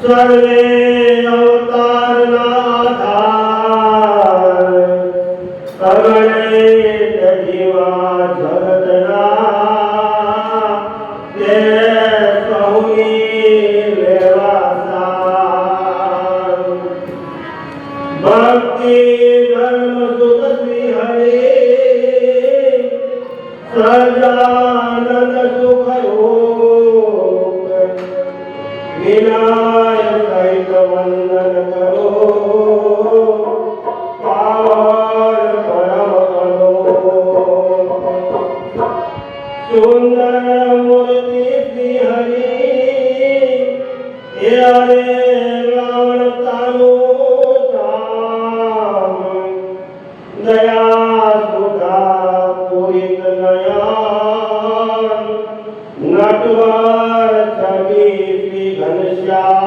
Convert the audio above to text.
सर्वे अवतारना आधार अगणित जीवा जगतना ते सहुनी लेवासार भक्ति धर्म सुख श्री हरि सजानंद सुख योग विनायक सहित वंदन करो पावन परम करो सुंदर मूर्ति श्री हरि हरे रावण तानु धाम दया सुधा पूरित नयन नटवर छवि श्री घनश्याम